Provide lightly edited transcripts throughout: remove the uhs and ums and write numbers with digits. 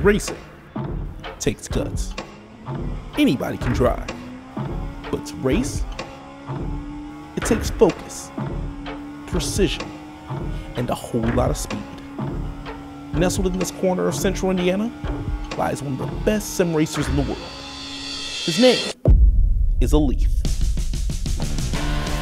racing takes guts. Anybody can drive, but to race, it takes focus, precision, and a whole lot of speed. Nestled in this corner of central Indiana lies one of the best sim racers in the world. His name is Aleef.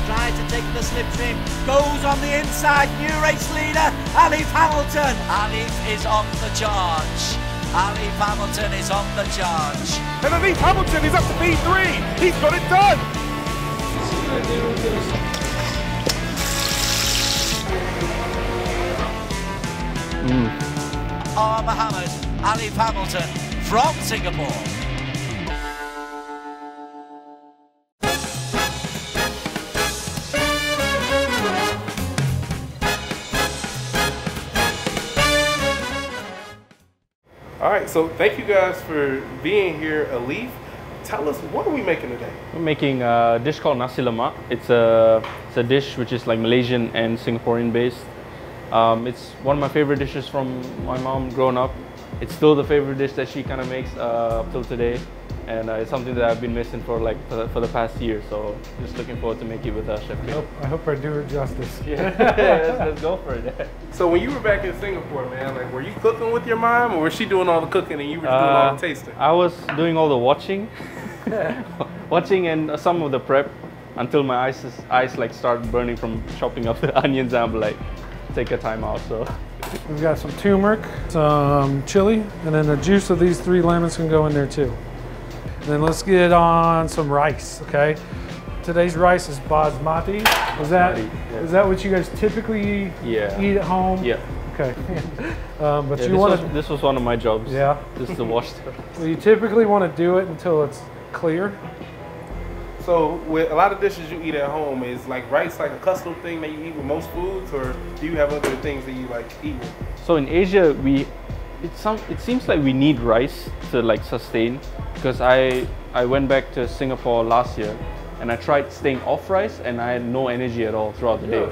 Tries to take the slipstream, goes on the inside, new race leader, Aleef Hamilton. Aleef is on the charge. Aleef Hamilton is on the charge. And Aleef Hamilton is up to P3. He's got it done. Mohammed, Aleef Hamilton from Singapore. All right, so thank you guys for being here, Aleef. Tell us, what are we making today? We're making a dish called nasi lemak. It's a dish which is like Malaysian and Singaporean based. It's one of my favorite dishes from my mom growing up. It's still the favorite dish that she kind of makes up till today, and it's something that I've been missing for the past year. So just looking forward to make it with Chef K. I hope I do it justice. Yeah, let's go for it. So when you were back in Singapore, man, like, were you cooking with your mom, or was she doing all the cooking and you were just doing all the tasting? I was doing all the watching, and some of the prep until my eyes like start burning from chopping up the onions. And I'm like, take a time out. So we've got some turmeric, some chili, and then the juice of these 3 lemons can go in there too. And then let's get on some rice, okay? Today's rice is basmati. Is that what you guys typically eat at home? Yeah. Okay. But you want to. This was one of my jobs. Yeah. Just to wash them. Well, you typically want to do it until it's clear. So with a lot of dishes you eat at home, is like rice like a custom thing that you eat with most foods, or do you have other things that you like eat with? So in Asia, it seems like we need rice to like sustain, because I went back to Singapore last year and I tried staying off rice and I had no energy at all throughout the day.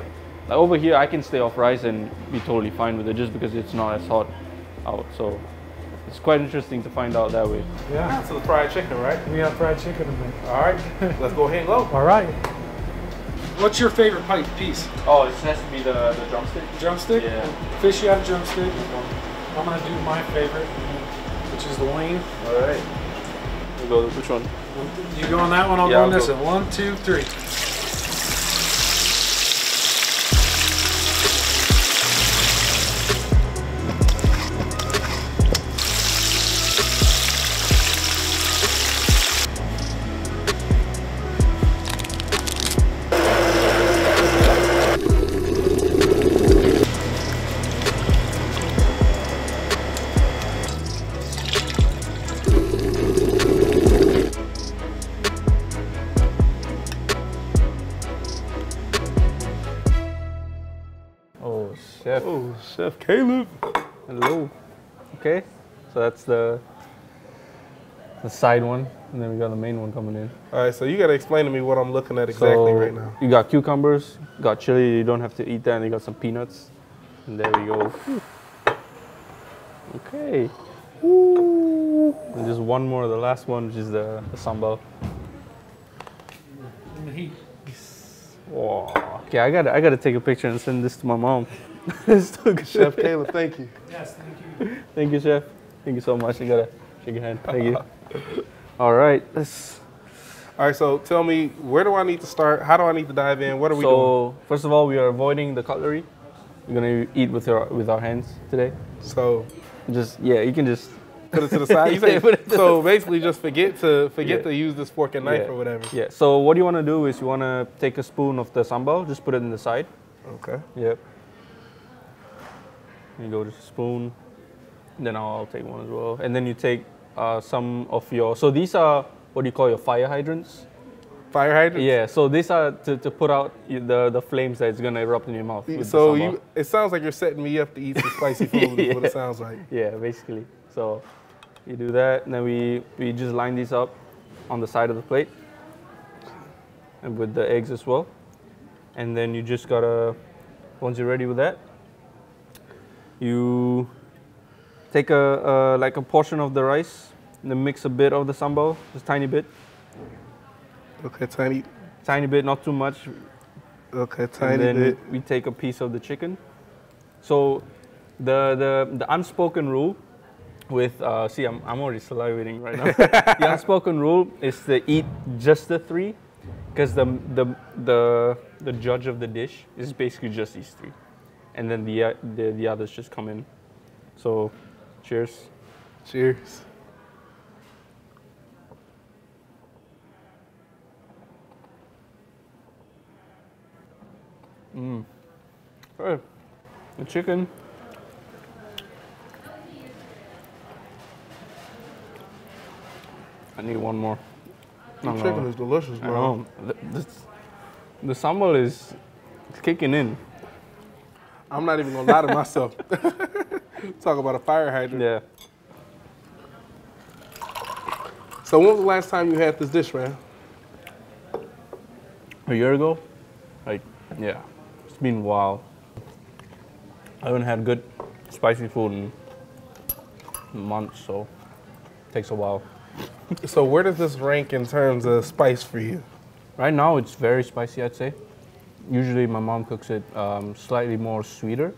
Like over here, I can stay off rice and be totally fine with it just because it's not as hot out. So it's quite interesting to find out that way. Yeah. So the fried chicken, right? We have fried chicken in there. All right, let's go ahead and go. All right. What's your favorite piece? Oh, it has to be the drumstick. Drumstick? Yeah. Fish, you have a drumstick. I'm gonna do my favorite, which is the wing. All right. We'll go with which one? You go on that one, I'll go on this one. 1, 2, 3. Chef. Oh, Chef Caleb. Hello. Okay, so that's the side one, and then we got the main one coming in. All right, so you gotta explain to me what I'm looking at exactly right now. You got cucumbers, got chili, you don't have to eat that, and you got some peanuts. And there we go. Okay. And just one more, the last one, which is the sambal. Wow. Okay, I gotta take a picture and send this to my mom. Chef Caleb, thank you. Yes, thank you. Thank you, Chef. Thank you so much. You gotta shake your hand. Thank you. All right. All right, so tell me, where do I need to start? How do I need to dive in? What are we doing? So, first of all, we are avoiding the cutlery. We're gonna eat with our hands today. So, you can just put it to the side. You say, so basically, just forget to use this fork and knife or whatever. Yeah. So what you want to do is you want to take a spoon of the sambal, just put it in the side. Okay. Yep. You go to the spoon. Then I'll take one as well. And then you take some of your. So these are what do you call your fire hydrants? Fire hydrants? Yeah. So these are to put out the flames that's gonna erupt in your mouth. So it sounds like you're setting me up to eat some spicy food. Is what it sounds like. Yeah, basically. So you do that, and then we just line these up on the side of the plate, and with the eggs as well. And then you just gotta, once you're ready with that, you take like a portion of the rice, and then mix a bit of the sambal, just tiny bit. Okay, Tiny bit, not too much. Okay, And tiny then bit. we take a piece of the chicken. So the unspoken rule with see, I'm already salivating right now. The unspoken rule is to eat just the 3, because the judge of the dish is basically just these 3, and then the others just come in. So, cheers. Cheers. Alright. The chicken. I need one more. The chicken is delicious, I bro. know. The sambal is kicking in. I'm not even gonna lie to myself. Talk about a fire hydrant. Yeah. So when was the last time you had this dish, man? A year ago? Like, yeah. It's been a while. I haven't had good spicy food in months, so it takes a while. So where does this rank in terms of spice for you? Right now, it's very spicy, I'd say. Usually, my mom cooks it slightly more sweeter,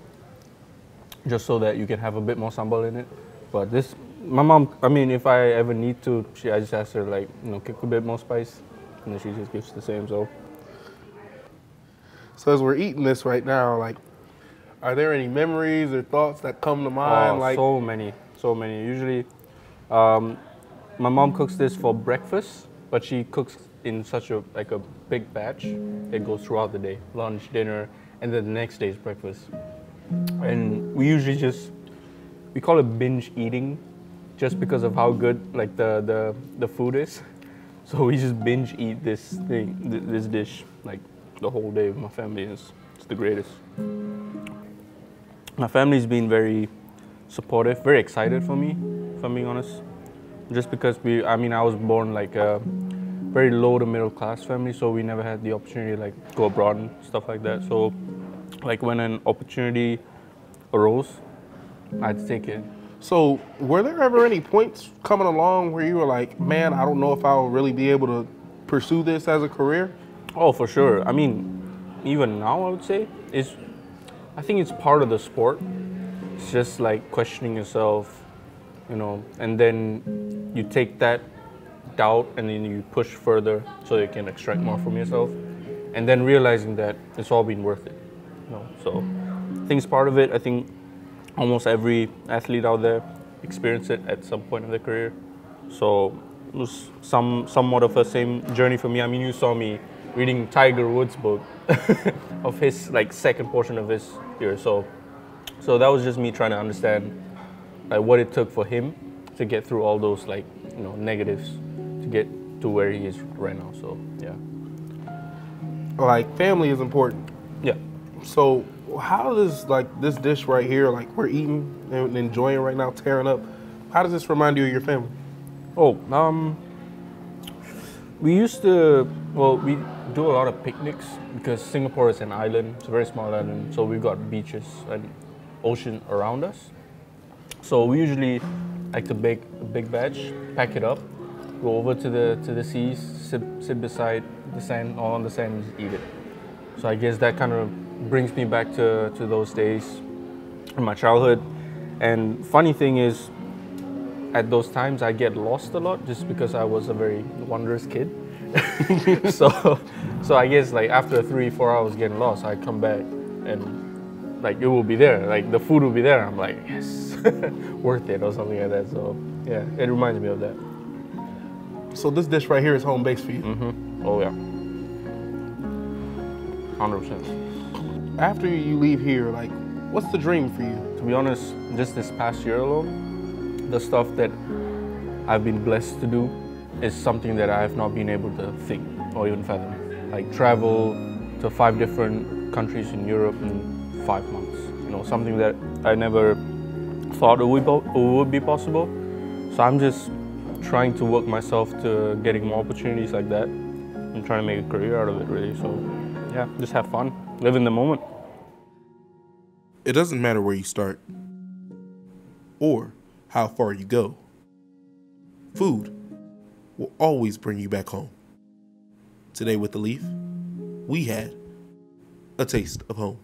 just so that you can have a bit more sambal in it. But this, my mom, I mean, if I ever need to, I just ask her, like, cook a bit more spice, and then she just gives the same, so. So as we're eating this right now, like, are there any memories or thoughts that come to mind? Oh, like, so many. Usually, my mom cooks this for breakfast, but she cooks in such a big batch. It goes throughout the day, lunch, dinner, and then the next day's breakfast. And we usually we call it binge eating, just because of how good like the food is. So we just binge eat this dish like the whole day with my family. It's the greatest. My family's been very supportive, very excited for me, if I'm being honest. Just because I was born like a very low to middle class family, so we never had the opportunity to like go abroad and stuff like that. So like when an opportunity arose, I'd take it. So were there ever any points coming along where you were like, man, I don't know if I'll really be able to pursue this as a career? Oh, for sure. I mean, even now I would say, I think it's part of the sport. It's just like questioning yourself, and then you take that doubt and then you push further so you can extract more from yourself, and then realizing that it's all been worth it. So I think it's part of it. I think almost every athlete out there experience it at some point in their career. So it was somewhat of the same journey for me. I mean, you saw me reading Tiger Woods' book of his like second portion of his year. So that was just me trying to understand like what it took for him to get through all those like negatives to get to where he is right now. So yeah. Like family is important. Yeah. So how does like this dish right here, like we're eating and enjoying right now, tearing up, how does this remind you of your family? Oh, we used to, we do a lot of picnics because Singapore is an island. It's a very small island, so we've got beaches and ocean around us. So we usually like to bake a big batch, pack it up, go over to the seas, sit beside the sand, all on the sand, and just eat it. So I guess that kind of brings me back to those days in my childhood. And funny thing is, at those times I get lost a lot just because I was a very wondrous kid. so I guess like after 3-4 hours getting lost, I come back and like it will be there, like the food will be there. I'm like, yes, worth it or something like that. So yeah, it reminds me of that. So this dish right here is home base for you? Mm-hmm. Oh yeah, 100%. After you leave here, like what's the dream for you? To be honest, just this past year alone, the stuff that I've been blessed to do is something that I have not been able to think or even fathom. Like travel to 5 different countries in Europe in 5 months. Something that I never thought would be possible. So I'm just trying to work myself to getting more opportunities like that and trying to make a career out of it, really. So yeah, just have fun, live in the moment. It doesn't matter where you start or how far you go. Food will always bring you back home. Today with Aleef, we had a taste of home.